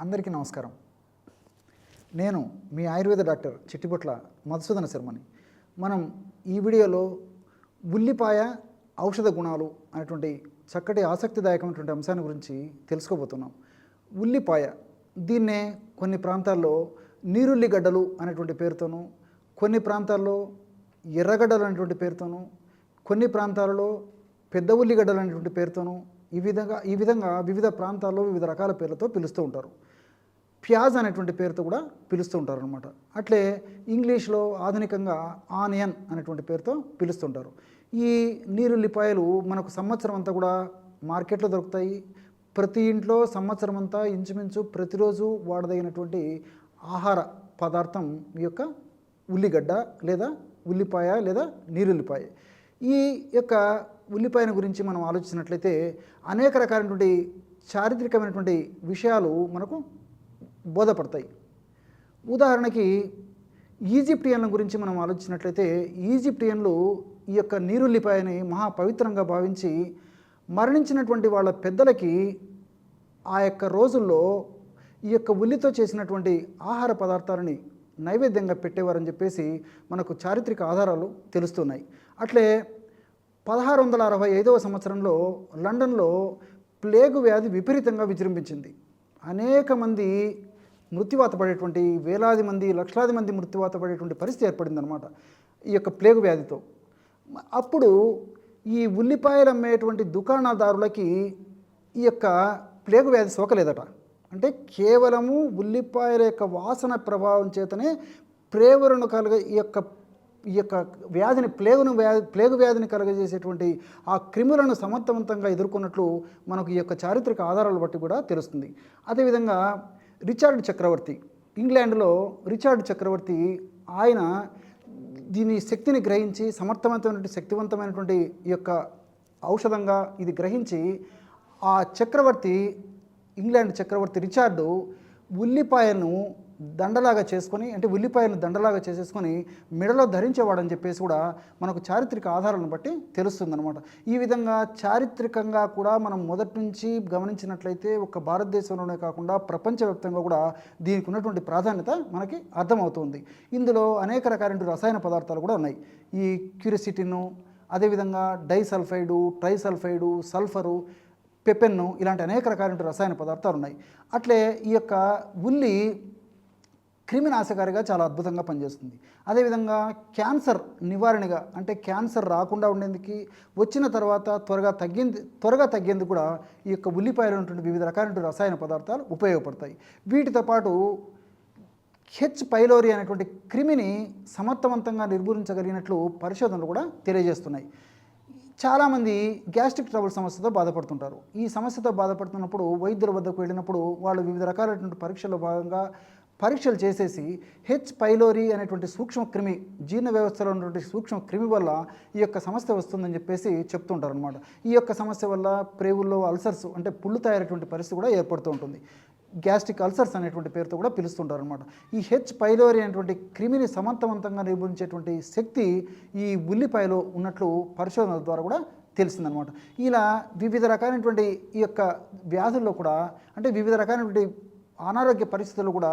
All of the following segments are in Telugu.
అందరికీ నమస్కారం. నేను మీ ఆయుర్వేద డాక్టర్ చిట్టిపొట్ల మధుసూదన శర్మని. మనం ఈ వీడియోలో ఉల్లిపాయ ఔషధ గుణాలు అనేటువంటి చక్కటి ఆసక్తిదాయకమైనటువంటి అంశాన్ని గురించి తెలుసుకోబోతున్నాం. ఉల్లిపాయ దీన్నే కొన్ని ప్రాంతాల్లో నీరుల్లిగడ్డలు అనేటువంటి పేరుతోనూ, కొన్ని ప్రాంతాల్లో ఎర్రగడ్డలు అనేటువంటి పేరుతోనూ, కొన్ని ప్రాంతాలలో పెద్ద ఉల్లిగడ్డలు అనేటువంటి పేరుతోనూ ఈ విధంగా వివిధ ప్రాంతాల్లో వివిధ రకాల పేర్లతో పిలుస్తూ ఉంటారు. ప్యాజ్ అనేటువంటి పేరుతో కూడా పిలుస్తూ ఉంటారు అనమాట. అట్లే ఇంగ్లీష్లో ఆధునికంగా ఆనియన్ అనేటువంటి పేరుతో పిలుస్తుంటారు. ఈ నీరుల్లిపాయలు మనకు సంవత్సరం అంతా కూడా మార్కెట్లో దొరుకుతాయి. ప్రతి ఇంట్లో సంవత్సరం అంతా ఇంచుమించు ప్రతిరోజు వాడదగినటువంటి ఆహార పదార్థం ఈ యొక్క ఉల్లిగడ్డ లేదా ఉల్లిపాయ లేదా నీరుల్లిపాయ. ఈ యొక్క ఉల్లిపాయను గురించి మనం ఆలోచించినట్లయితే అనేక రకాలైనటువంటి చారిత్రకమైనటువంటి విషయాలు మనకు బోధపడతాయి. ఉదాహరణకి ఈజిప్టియన్ల గురించి మనం ఆలోచించినట్లయితే ఈజిప్టియన్లు ఈ యొక్క నీరుల్లిపాయని మహా పవిత్రంగా భావించి మరణించినటువంటి వాళ్ళ పెద్దలకి ఆ యొక్క రోజుల్లో ఈ యొక్క ఉల్లితో చేసినటువంటి ఆహార పదార్థాలని నైవేద్యంగా పెట్టేవారని చెప్పేసి మనకు చారిత్రక ఆధారాలు తెలుస్తున్నాయి. అట్లే 1665వ సంవత్సరంలో లండన్లో ప్లేగు వ్యాధి విపరీతంగా విజృంభించింది. అనేక మంది మృత్యువాత పడేటువంటి, వేలాది మంది లక్షలాది మంది మృత్యువాత పడేటువంటి పరిస్థితి ఏర్పడిందనమాట ఈ యొక్క ప్లేగు వ్యాధితో. అప్పుడు ఈ ఉల్లిపాయలు అమ్మేటువంటి దుకాణదారులకి ఈ యొక్క ప్లేగు వ్యాధి సోకలేదట. అంటే కేవలము ఉల్లిపాయల యొక్క వాసన ప్రభావం చేతనే ప్రేగులను ఈ యొక్క వ్యాధిని ప్లేగు వ్యాధిని కలుగజేసేటువంటి ఆ క్రిములను సమర్థవంతంగా ఎదుర్కొన్నట్లు మనకు ఈ యొక్క చారిత్రక ఆధారాలు బట్టి కూడా తెలుస్తుంది. అదేవిధంగా రిచార్డ్ చక్రవర్తి, ఇంగ్లాండ్లో రిచార్డ్ చక్రవర్తి, ఆయన దీని శక్తిని గ్రహించి శక్తివంతమైనటువంటి ఈ యొక్క ఔషధంగా ఇది గ్రహించి ఆ చక్రవర్తి, ఇంగ్లాండ్ చక్రవర్తి రిచార్డు ఉల్లిపాయను దండలాగా చేసేసుకొని మెడలో ధరించేవాడని చెప్పేసి కూడా మనకు చారిత్రక ఆధారాలను బట్టి తెలుస్తుందన్నమాట. ఈ విధంగా చారిత్రకంగా కూడా మనం మొదటి నుంచి గమనించినట్లయితే ఒక భారతదేశంలోనే కాకుండా ప్రపంచవ్యాప్తంగా కూడా దీనికి ఉన్నటువంటి ప్రాధాన్యత మనకి అర్థమవుతుంది. ఇందులో అనేక రకాలైన రసాయన పదార్థాలు కూడా ఉన్నాయి. ఈ క్యూరిసిటిను, అదేవిధంగా డైసల్ఫైడు, ట్రైసల్ఫైడు, సల్ఫరు, పెపెన్ను, ఇలాంటి అనేక రకాలైన రసాయన పదార్థాలు ఉన్నాయి. అట్లే ఈ యొక్క ఉల్లి క్రిమినాశకారిగా చాలా అద్భుతంగా పనిచేస్తుంది. అదేవిధంగా క్యాన్సర్ నివారణగా, అంటే క్యాన్సర్ రాకుండా ఉండేందుకు, వచ్చిన తర్వాత త్వరగా తగ్గేందుకు కూడా ఈ యొక్క ఉల్లిపాయలు ఉన్నటువంటి వివిధ రకాలైన రసాయన పదార్థాలు ఉపయోగపడతాయి. వీటితో పాటు హెచ్ పైలోరీ అనేటువంటి క్రిమిని సమర్థవంతంగా నిర్మూలించగలిగినట్లు పరిశోధనలు కూడా తెలియజేస్తున్నాయి. చాలామంది గ్యాస్ట్రిక్ ట్రబుల్ సమస్యతో బాధపడుతుంటారు. ఈ సమస్యతో బాధపడుతున్నప్పుడు వైద్యుల వద్దకు వెళ్ళినప్పుడు వాళ్ళు వివిధ రకాలైనటువంటి పరీక్షల్లో భాగంగా పరీక్షలు చేసేసి హెచ్ పైలోరీ అనేటువంటి సూక్ష్మక్రిమి, జీర్ణ వ్యవస్థలో ఉన్నటువంటి సూక్ష్మక్రిమి వల్ల ఈ యొక్క సమస్య వస్తుందని చెప్పేసి చెప్తుంటారు అనమాట. ఈ యొక్క సమస్య వల్ల ప్రేగుల్లో అల్సర్స్, అంటే పుళ్ళు తయారైనటువంటి పరిస్థితి కూడా ఏర్పడుతూ ఉంటుంది. గ్యాస్ట్రిక్ అల్సర్స్ అనేటువంటి పేరుతో కూడా పిలుస్తుంటారు అనమాట. ఈ హెచ్ పైలోరీ అనేటువంటి క్రిమిని సమర్థవంతంగా నిర్మూలించేటువంటి శక్తి ఈ ఉల్లిపాయలో ఉన్నట్లు పరిశోధనల ద్వారా కూడా తెలిసిందనమాట. ఇలా వివిధ రకాలైనటువంటి ఈ యొక్క వ్యాధుల్లో కూడా, అంటే వివిధ రకాలైనటువంటి అనారోగ్య పరిస్థితుల్లో కూడా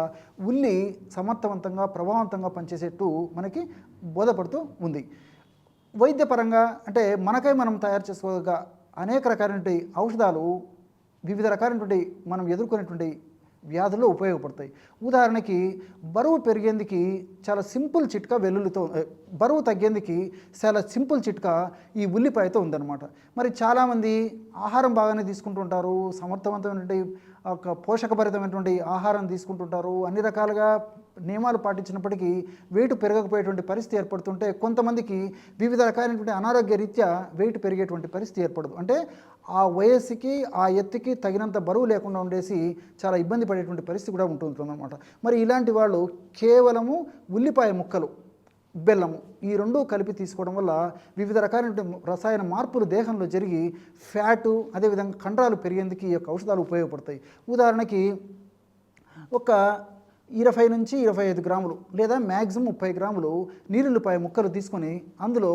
ఉల్లి సమర్థవంతంగా ప్రభావవంతంగా పనిచేసేట్టు మనకి బోధపడుతూ ఉంది. వైద్యపరంగా అంటే మనకై మనం తయారు చేసుకోగా అనేక రకాలైనటువంటి ఔషధాలు వివిధ రకాలైనటువంటి మనం ఎదుర్కొనేటువంటి వ్యాధుల్లో ఉపయోగపడతాయి. ఉదాహరణకి బరువు పెరిగేందుకు చాలా సింపుల్ చిట్కా బరువు తగ్గేందుకు చాలా సింపుల్ చిట్కా ఈ ఉల్లిపాయతో ఉందన్నమాట. మరి చాలామంది ఆహారం బాగానే తీసుకుంటుంటారు, సమర్థవంతమైనటువంటి ఒక పోషకభరితమైనటువంటి ఆహారం తీసుకుంటుంటారు, అన్ని రకాలుగా నియమాలు పాటించినప్పటికీ వెయిట్ పెరగకపోయేటువంటి పరిస్థితి ఏర్పడుతుంటే, కొంతమందికి వివిధ రకాలైనటువంటి అనారోగ్య రీత్యా వెయిట్ పెరిగేటువంటి పరిస్థితి ఏర్పడదు. అంటే ఆ వయస్సుకి ఆ ఎత్తుకి తగినంత బరువు లేకుండా ఉండేసి చాలా ఇబ్బంది పడేటువంటి పరిస్థితి కూడా ఉంటుందన్నమాట. మరి ఇలాంటి వాళ్ళు కేవలము ఉల్లిపాయ ముక్కలు, బెల్లము ఈ రెండూ కలిపి తీసుకోవడం వల్ల వివిధ రకాలైన రసాయన మార్పులు దేహంలో జరిగి ఫ్యాటు, అదేవిధంగా కండరాలు పెరిగేందుకు ఈ యొక్క ఔషధాలు ఉపయోగపడతాయి. ఉదాహరణకి ఒక 20 నుంచి 25 గ్రాములు లేదా మ్యాక్సిమం 30 గ్రాములు నీరుల్లిపాయ ముక్కలు తీసుకొని అందులో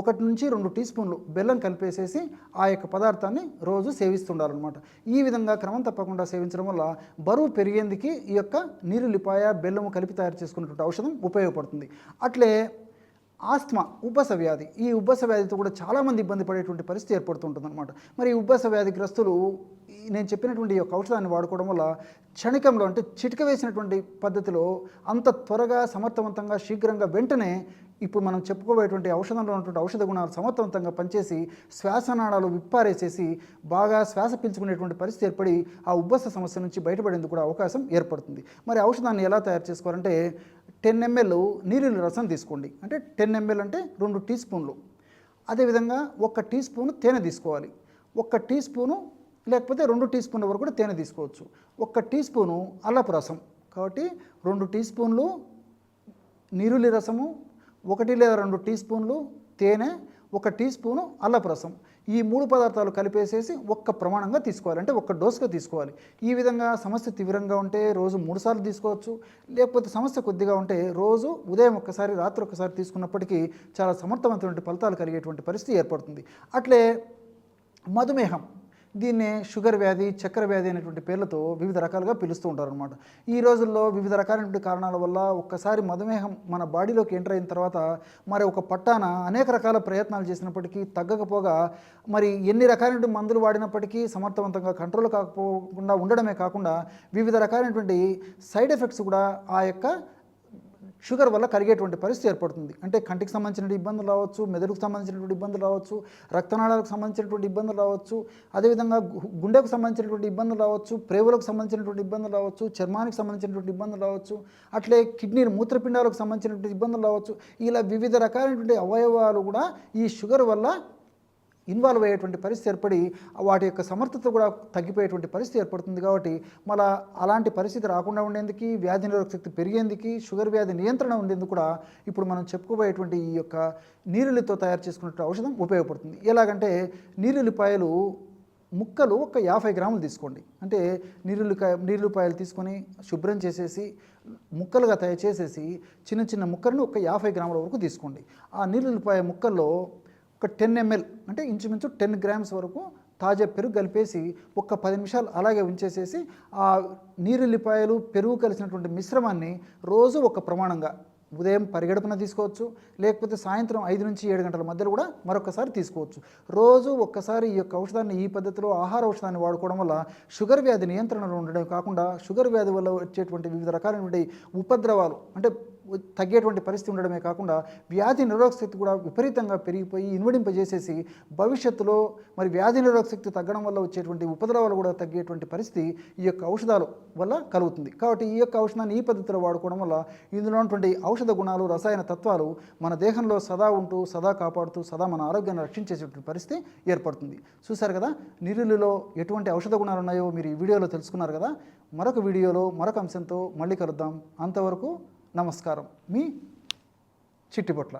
1 నుంచి 2 టీ స్పూన్లు బెల్లం కలిపేసేసి ఆ యొక్క పదార్థాన్ని రోజు సేవిస్తుండాలన్నమాట. ఈ విధంగా క్రమం తప్పకుండా సేవించడం వల్ల బరువు పెరిగేందుకు ఈ యొక్క నీరుల్లిపాయ బెల్లము కలిపి తయారు చేసుకున్నటువంటి ఔషధం ఉపయోగపడుతుంది. అట్లే ఆస్తమా, ఉబ్బస వ్యాధి, ఈ ఉబ్బస వ్యాధితో కూడా చాలామంది ఇబ్బంది పడేటువంటి పరిస్థితి ఏర్పడుతుంటుందన్నమాట. మరి ఈ ఉబ్బస వ్యాధిగ్రస్తులు నేను చెప్పినటువంటి ఈ యొక్క ఔషధాన్ని వాడుకోవడం వల్ల క్షణికంలో అంటే చిటిక వేసినటువంటి పద్ధతిలో అంత త్వరగా సమర్థవంతంగా శీఘ్రంగా వెంటనే ఇప్పుడు మనం చెప్పుకోబోయేటువంటి ఔషధంలో ఉన్నటువంటి ఔషధ గుణాలు సమర్థవంతంగా పనిచేసి శ్వాసనాళాలు విప్పారేసేసి బాగా శ్వాస పీల్చుకునేటువంటి పరిస్థితి ఏర్పడి ఆ ఉబ్బస సమస్య నుంచి బయటపడేందుకు కూడా అవకాశం ఏర్పడుతుంది. మరి ఔషధాన్ని ఎలా తయారు చేసుకోవాలంటే 10 ml నీరుల్లి రసం తీసుకోండి. అంటే 10 ml అంటే 2 టీ స్పూన్లు. అదేవిధంగా 1 టీ స్పూను తేనె తీసుకోవాలి. 1 టీ స్పూను లేకపోతే 2 టీ స్పూన్ల వరకు కూడా తేనె తీసుకోవచ్చు. 1 టీ స్పూను అల్లపు రసం. కాబట్టి 2 టీ స్పూన్లు నీరుల్లి రసము, 1 లేదా 2 టీ స్పూన్లు తేనె, 1 టీ స్పూను అల్లపు రసం. ఈ 3 పదార్థాలు కలిపేసేసి ఒక్క ప్రమాణంగా తీసుకోవాలి. అంటే 1 డోసుగా తీసుకోవాలి. ఈ విధంగా సమస్య తీవ్రంగా ఉంటే రోజు 3 సార్లు తీసుకోవచ్చు. లేకపోతే సమస్య కొద్దిగా ఉంటే రోజు ఉదయం ఒక్కసారి, రాత్రి ఒక్కసారి తీసుకున్నప్పటికీ చాలా సమర్థవంతమైన ఫలితాలు కలిగేటువంటి పరిస్థితి ఏర్పడుతుంది. అట్లే మధుమేహం, దీన్నే షుగర్ వ్యాధి, చక్కెర వ్యాధి అనేటువంటి పేర్లతో వివిధ రకాలుగా పిలుస్తూ ఉంటారనమాట. ఈ రోజుల్లో వివిధ రకాలైనటువంటి కారణాల వల్ల ఒక్కసారి మధుమేహం మన బాడీలోకి ఎంటర్ అయిన తర్వాత మరి ఒక పట్టాన అనేక రకాల ప్రయత్నాలు చేసినప్పటికీ తగ్గకపోగా మరి ఎన్ని రకాలైనటువంటి మందులు వాడినప్పటికీ సమర్థవంతంగా కంట్రోల్ కాకపోకుండా ఉండడమే కాకుండా వివిధ రకాలైనటువంటి సైడ్ ఎఫెక్ట్స్ కూడా ఆ యొక్క షుగర్ వల్ల కలిగేటువంటి పరిస్థితి ఏర్పడుతుంది. అంటే కంటికి సంబంధించినటువంటి ఇబ్బందులు రావచ్చు, మెదడుకు సంబంధించినటువంటి ఇబ్బందులు రావచ్చు, రక్తనాళాలకు సంబంధించినటువంటి ఇబ్బందులు రావచ్చు, అదేవిధంగా గుండెకు సంబంధించినటువంటి ఇబ్బందులు రావచ్చు, ప్రేవులకు సంబంధించినటువంటి ఇబ్బందులు రావచ్చు, చర్మానికి సంబంధించినటువంటి ఇబ్బందులు రావచ్చు, అట్లే కిడ్నీ మూత్రపిండాలకు సంబంధించినటువంటి ఇబ్బందులు రావచ్చు. ఇలా వివిధ రకాలైనటువంటి అవయవాలు కూడా ఈ షుగర్ వల్ల ఇన్వాల్వ్ అయ్యేటువంటి పరిస్థితి ఏర్పడి వాటి యొక్క సమర్థత కూడా తగ్గిపోయేటువంటి పరిస్థితి ఏర్పడుతుంది. కాబట్టి మళ్ళీ అలాంటి పరిస్థితి రాకుండా ఉండేందుకు, వ్యాధి నిరోధక శక్తి పెరిగేందుకు, షుగర్ వ్యాధి నియంత్రణ ఉండేందుకు కూడా ఇప్పుడు మనం చెప్పుకోబోయేటువంటి ఈ యొక్క నీరుల్లితో తయారు చేసుకున్న ఔషధం ఉపయోగపడుతుంది. ఎలాగంటే నీరుల్లిపాయలు ముక్కలు ఒక 50 గ్రాములు తీసుకోండి. అంటే నీరుల్లిపాయలు తీసుకొని శుభ్రం చేసేసి ముక్కలుగా తయారు చేసేసి చిన్న చిన్న ముక్కలను ఒక 50 గ్రాముల వరకు తీసుకోండి. ఆ నీరుల్లిపాయ ముక్కల్లో ఒక 10 ml అంటే ఇంచుమించు 10 గ్రామ్స్ వరకు తాజా పెరుగు కలిపేసి ఒక 10 నిమిషాలు అలాగే ఉంచేసేసి ఆ నీరుల్లిపాయలు పెరుగు కలిసినటువంటి మిశ్రమాన్ని రోజు ఒక ప్రమాణంగా ఉదయం పరిగెడుపున తీసుకోవచ్చు, లేకపోతే సాయంత్రం 5 నుంచి 7 గంటల మధ్యలో కూడా మరొకసారి తీసుకోవచ్చు. రోజు ఒక్కసారి ఈ యొక్క ఔషధాన్ని ఈ పద్ధతిలో ఆహార ఔషధాన్ని వాడుకోవడం వల్ల షుగర్ వ్యాధి నియంత్రణలో ఉండడం కాకుండా షుగర్ వ్యాధి వల్ల వచ్చేటువంటి వివిధ రకాలైనటువంటి ఉపద్రవాలు అంటే తగ్గేటువంటి పరిస్థితి ఉండడమే కాకుండా వ్యాధి నిరోధక శక్తి కూడా విపరీతంగా పెరిగిపోయి ఇన్వడింపజేసేసి భవిష్యత్తులో మరి వ్యాధి నిరోధక శక్తి తగ్గడం వల్ల వచ్చేటువంటి ఉపద్రవాలు కూడా తగ్గేటువంటి పరిస్థితి ఈ యొక్క ఔషధాల వల్ల కలుగుతుంది. కాబట్టి ఈ యొక్క ఔషధాన్ని ఈ పద్ధతిలో వాడుకోవడం వల్ల ఇందులో ఉన్నటువంటి ఔషధ గుణాలు, రసాయన తత్వాలు మన దేహంలో సదా ఉంటూ, సదా కాపాడుతూ, సదా మన ఆరోగ్యాన్ని రక్షించేటువంటి పరిస్థితి ఏర్పడుతుంది. చూశారు కదా, నీరుల్లిలో ఎటువంటి ఔషధ గుణాలు ఉన్నాయో మీరు ఈ వీడియోలో తెలుసుకున్నారు కదా. మరొక వీడియోలో మరొక అంశంతో మళ్ళీ కలుద్దాం. అంతవరకు నమస్కారం. మీ చిట్టిపొట్ల.